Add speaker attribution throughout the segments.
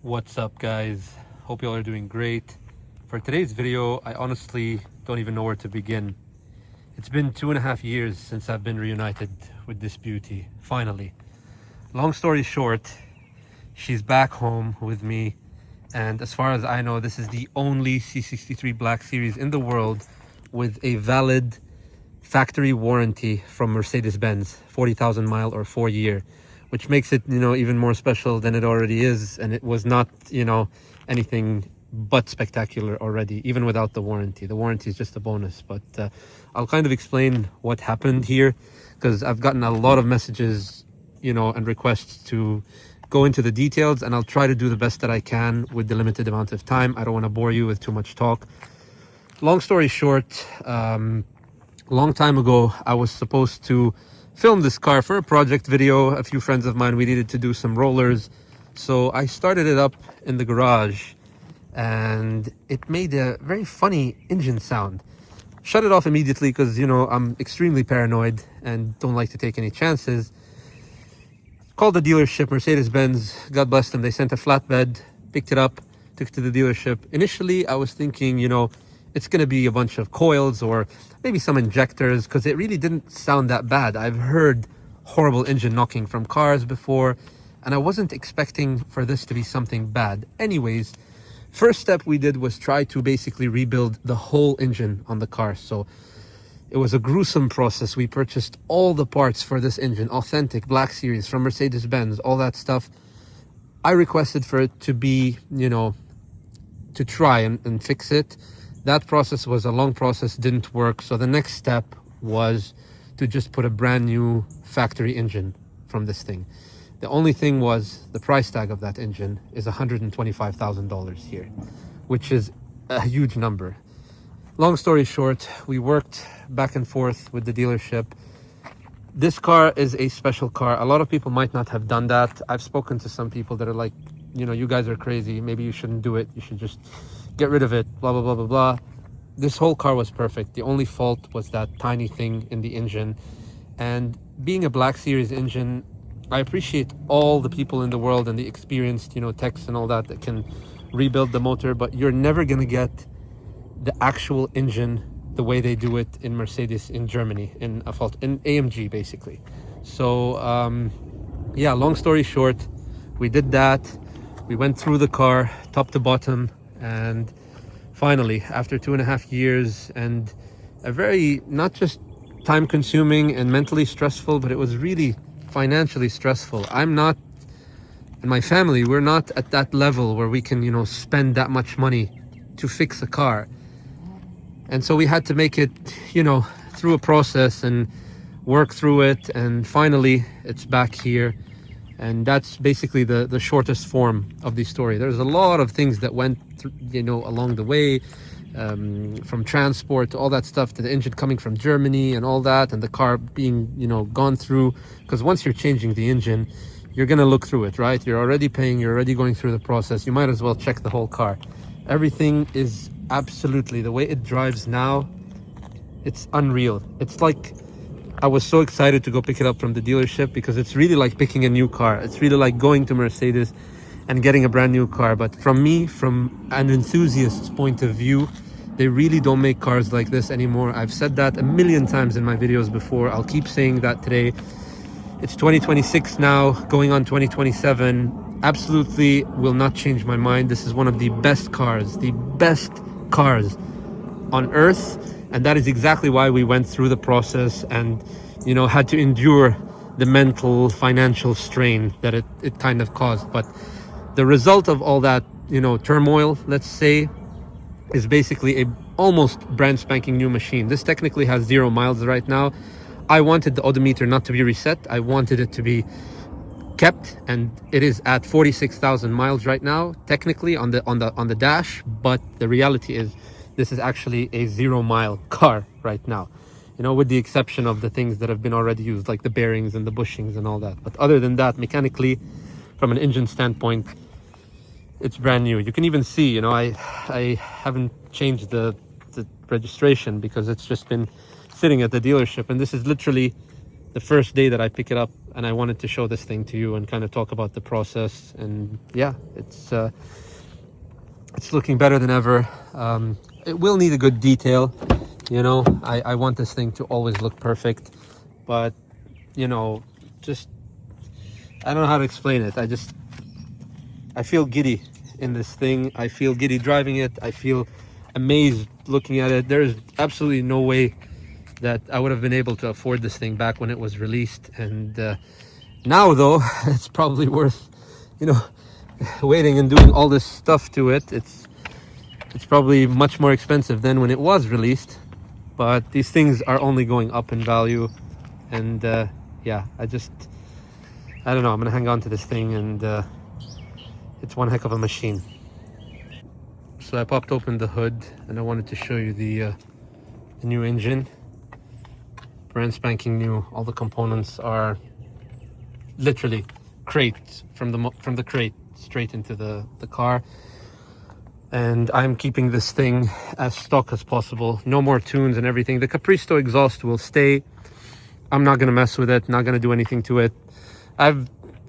Speaker 1: What's up, guys? Hope you all are doing great. For today's video, I honestly don't even know where to begin. It's been 2.5 years since I've been reunited with this beauty, finally. Long story short, she's back home with me, and as far as I know, this is the only C63 Black Series in the world with a valid factory warranty from Mercedes-Benz, 40,000 mile or 4-year, which makes it, even more special than it already is. And it was not, anything but spectacular already, even without the warranty. The warranty is just a bonus, but I'll kind of explain what happened here, because I've gotten a lot of messages, and requests to go into the details, and I'll try to do the best that I can with the limited amount of time. I don't want to bore you with too much talk. Long story short, long time ago, I was supposed to film this car for a project video. A few friends of mine, we needed to do some rollers. So I started it up in the garage and it made a very funny engine sound. Shut it off immediately because, I'm extremely paranoid and don't like to take any chances. Called the dealership, Mercedes-Benz, God bless them. They sent a flatbed, picked it up, took it to the dealership. Initially, I was thinking, it's going to be a bunch of coils or maybe some injectors, because it really didn't sound that bad. I've heard horrible engine knocking from cars before, and I wasn't expecting for this to be something bad. Anyways, first step we did was try to basically rebuild the whole engine on the car. So it was a gruesome process. We purchased all the parts for this engine, authentic Black Series from Mercedes-Benz, all that stuff. I requested for it to be, to try and fix it. That process was a long process, didn't work. So the next step was to just put a brand new factory engine from this thing. The only thing was the price tag of that engine is $125,000 here, which is a huge number. Long story short, we worked back and forth with the dealership. This car is a special car. A lot of people might not have done that. I've spoken to some people that are like, you guys are crazy. Maybe you shouldn't do it. You should just get rid of it, blah, blah, blah, blah, blah. This whole car was perfect. The only fault was that tiny thing in the engine. And being a Black Series engine, I appreciate all the people in the world and the experienced, techs and all that can rebuild the motor, but you're never going to get the actual engine the way they do it in Mercedes in Germany, in AMG, basically. So, yeah, long story short, we did that. We went through the car, top to bottom, and finally, after 2.5 years and a very, not just time consuming and mentally stressful, but it was really financially stressful. I'm not, and my family, we're not at that level where we can, spend that much money to fix a car. And so we had to make it, through a process and work through it. And finally, it's back here. And that's basically the shortest form of the story. There's a lot of things that went through, along the way, from transport to all that stuff, to the engine coming from Germany and all that, and the car being, gone through. Because once you're changing the engine, you're going to look through it, right? You're already paying, you're already going through the process. You might as well check the whole car. Everything is absolutely, the way it drives now, it's unreal. It's like, I was so excited to go pick it up from the dealership, because it's really like picking a new car. It's really like going to Mercedes and getting a brand new car. But from me, from an enthusiast's point of view, they really don't make cars like this anymore. I've said that a million times in my videos before. I'll keep saying that today. It's 2026 now, going on 2027. Absolutely will not change my mind. This is one of the best cars on earth. And that is exactly why we went through the process and, had to endure the mental, financial strain that it kind of caused. But the result of all that, turmoil, let's say, is basically a almost brand spanking new machine. This technically has 0 miles right now. I wanted the odometer not to be reset. I wanted it to be kept, and it is at 46,000 miles right now, technically on the dash. But the reality is, this is actually a 0-mile car right now, with the exception of the things that have been already used, like the bearings and the bushings and all that. But other than that, mechanically, from an engine standpoint, it's brand new. You can even see, I haven't changed the registration because it's just been sitting at the dealership. And this is literally the first day that I pick it up, and I wanted to show this thing to you and kind of talk about the process. And yeah, it's looking better than ever. It will need a good detail, you know. I want this thing to always look perfect, but you know, just I don't know how to explain it. I feel giddy in this thing. I feel giddy driving it. I feel amazed looking at it. There is absolutely no way that I would have been able to afford this thing back when it was released. And now though, it's probably worth, you know, waiting and doing all this stuff to it. It's probably much more expensive than when it was released, but these things are only going up in value. And yeah, I don't know, I'm gonna hang on to this thing, and it's one heck of a machine. So I popped open the hood and I wanted to show you the new engine. Brand spanking new. All the components are literally crate from the crate straight into the car. And I'm keeping this thing as stock as possible. No more tunes and everything. The Capristo exhaust will stay. I'm not gonna mess with it, not gonna do anything to it.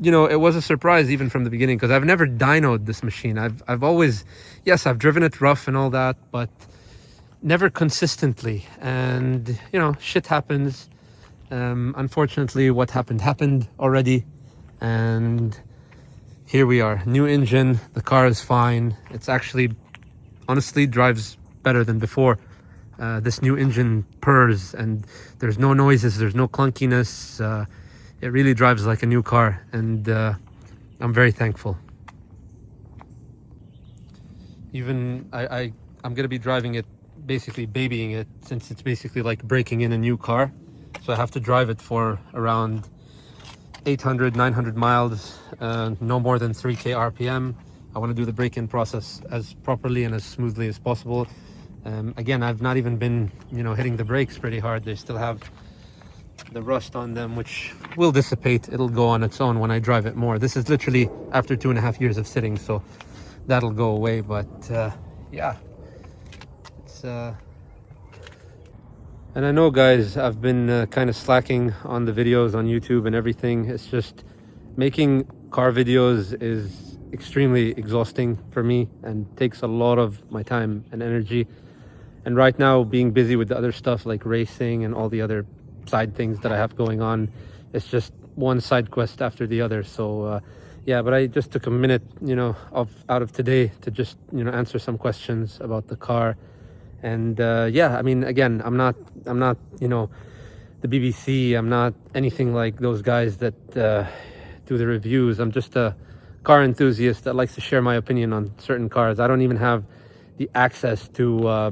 Speaker 1: You know, it was a surprise even from the beginning, because I've never dynoed this machine. I've always, yes, I've driven it rough and all that, but never consistently. And you know, shit happens. Unfortunately, what happened already, and here we are. New engine, the car is fine. It's actually, honestly, drives better than before. This new engine purrs, and there's no noises, there's no clunkiness. It really drives like a new car, and I'm very thankful. Even I'm gonna be driving it, basically babying it, since it's basically like breaking in a new car. So I have to drive it for around 800, 900 miles, no more than 3k RPM. I want to do the break-in process as properly and as smoothly as possible. Again, I've not even been, you know, hitting the brakes pretty hard. They still have the rust on them, which will dissipate. It'll go on its own when I drive it more. This is literally after 2.5 years of sitting, so that'll go away. But yeah, it's and I know, guys, I've been kind of slacking on the videos on YouTube and everything. It's just making car videos is extremely exhausting for me and takes a lot of my time and energy. And right now, being busy with the other stuff like racing and all the other side things that I have going on, it's just one side quest after the other. So yeah, but I just took a minute, you know, out of today to just, you know, answer some questions about the car. And yeah, I mean, again, I'm not, you know, the BBC. I'm not anything like those guys that do the reviews. I'm just a car enthusiast that likes to share my opinion on certain cars. I don't even have the access to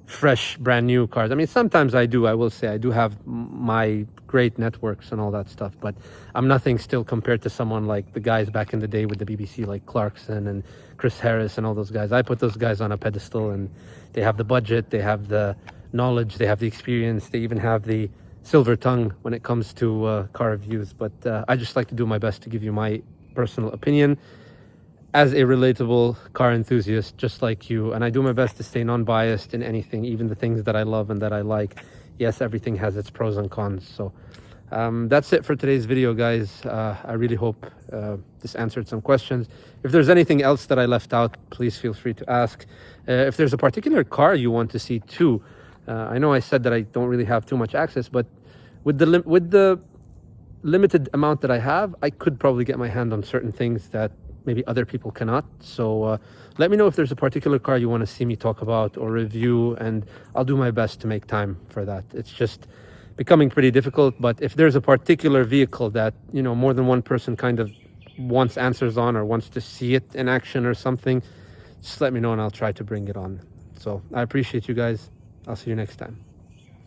Speaker 1: fresh, brand new cars. I mean, sometimes I do. I will say I do have my great networks and all that stuff, but I'm nothing still compared to someone like the guys back in the day with the BBC, like Clarkson and Chris Harris and all those guys. I put those guys on a pedestal, and they have the budget, they have the knowledge, they have the experience, they even have the silver tongue when it comes to car reviews. But I just like to do my best to give you my personal opinion as a relatable car enthusiast just like you, and I do my best to stay non-biased in anything, even the things that I love and that I like. Yes, everything has its pros and cons. So that's it for today's video, guys. I really hope this answered some questions. If there's anything else that I left out, please feel free to ask. If there's a particular car you want to see too, I know I said that I don't really have too much access, but with the limited amount that I have, I could probably get my hand on certain things that maybe other people cannot. So let me know if there's a particular car you want to see me talk about or review, and I'll do my best to make time for that. It's just becoming pretty difficult. But if there's a particular vehicle that, you know, more than one person kind of wants answers on or wants to see it in action or something, just let me know and I'll try to bring it on. So I appreciate you guys. I'll see you next time.